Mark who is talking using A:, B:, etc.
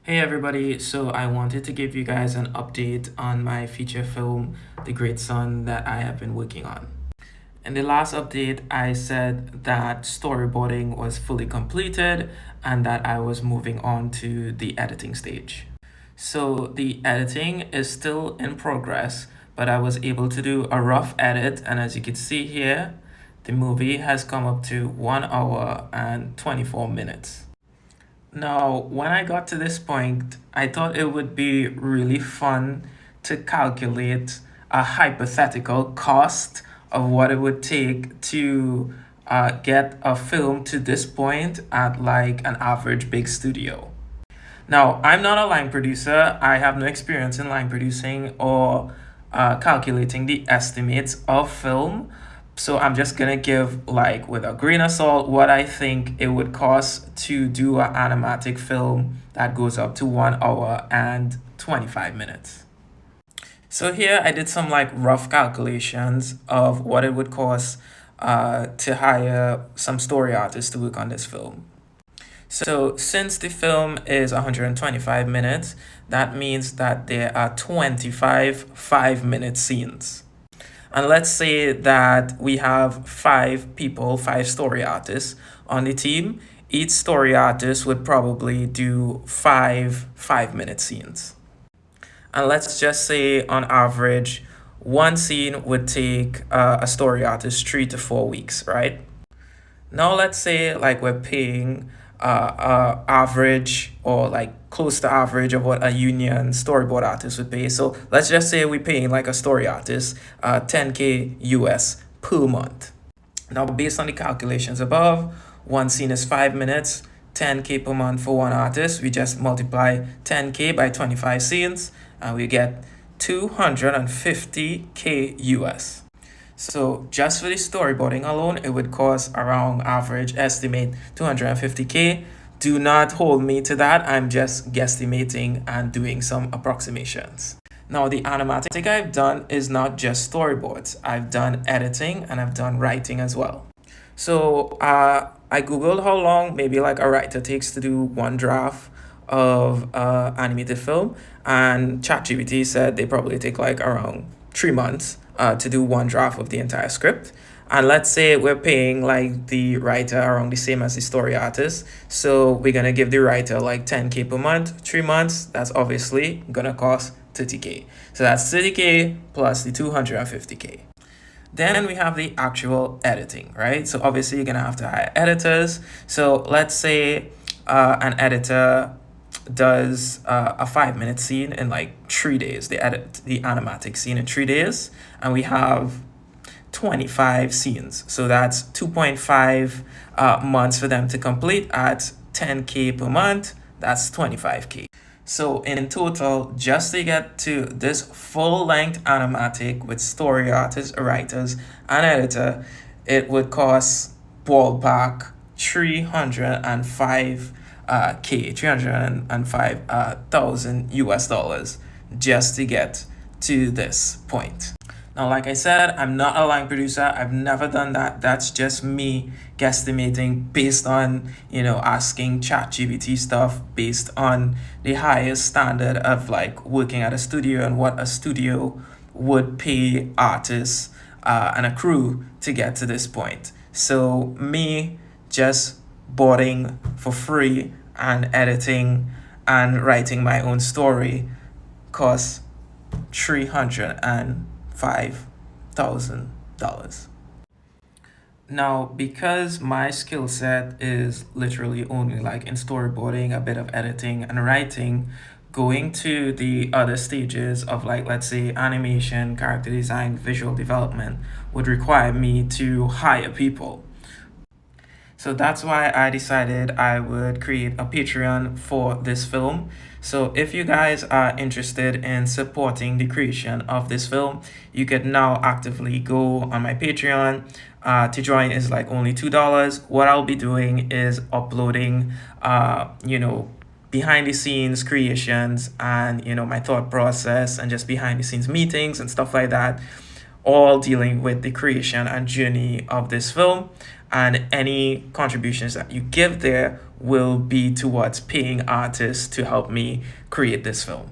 A: Hey everybody, so I wanted to give you guys an update on my feature film, The Great Sun, that I have been working on. In the last update, I said that storyboarding was fully completed and that I was moving on to the editing stage. So the editing is still in progress, but I was able to do a rough edit, and as you can see here, the movie has come up to 1 hour and 24 minutes. Now, when I got to this point, I thought it would be really fun to calculate a hypothetical cost of what it would take to get a film to this point at like an average big studio. Now, I'm not a line producer. I have no experience in line producing or calculating the estimates of film. So I'm just gonna give, like, with a grain of salt, what I think it would cost to do an animatic film that goes up to 1 hour and 25 minutes. So here I did some like rough calculations of what it would cost to hire some story artists to work on this film. So since the film is 125 minutes, that means that there are 25 5-minute scenes. And let's say that we have 5 people, 5 story artists on the team. Each story artist would probably do 5 5-minute scenes. And let's just say on average, one scene would take a story artist 3 to 4 weeks, right? Now let's say like we're paying average or like close to average of what a union storyboard artist would pay. So let's just say we're paying like a story artist 10K US per month. Now based on the calculations above, one scene is 5 minutes, 10K per month for one artist. We just multiply 10K by 25 scenes and we get 250K US. So just for the storyboarding alone, it would cost around average estimate 250K. Do not hold me to that. I'm just guesstimating and doing some approximations. Now, the animatic I've done is not just storyboards. I've done editing and I've done writing as well. So I Googled how long maybe like a writer takes to do one draft of animated film, and ChatGPT said they probably take like around 3 months to do one draft of the entire script. And let's say we're paying like the writer around the same as the story artist. So we're gonna give the writer like 10K per month, 3 months. That's obviously gonna cost 30K. So that's 30K plus the 250K. Then we have the actual editing, right? So obviously you're gonna have to hire editors. So let's say an editor does a 5-minute scene in like 3 days. They edit the animatic scene in 3 days, and we have 25 scenes. So that's 2.5 months for them to complete at 10K per month. That's 25K. So in total, just to get to this full-length animatic with story artists, writers, and editor, it would cost ballpark 305,000 US dollars just to get to this point. Now, like I said, I'm not a line producer. I've never done that. That's just me guesstimating based on, asking ChatGPT stuff based on the highest standard of like working at a studio and what a studio would pay artists and a crew to get to this point. So me just boarding for free and editing and writing my own story costs $305,000. Now, because my skill set is literally only like in storyboarding, a bit of editing and writing, going to the other stages of like, let's say, animation, character design, visual development would require me to hire people. So that's why I decided I would create a Patreon for this film. So if you guys are interested in supporting the creation of this film, you could now actively go on my Patreon. To join is like only $2. What I'll be doing is uploading, behind the scenes creations and, my thought process and just behind the scenes meetings and stuff like that, all dealing with the creation and journey of this film. And any contributions that you give there will be towards paying artists to help me create this film.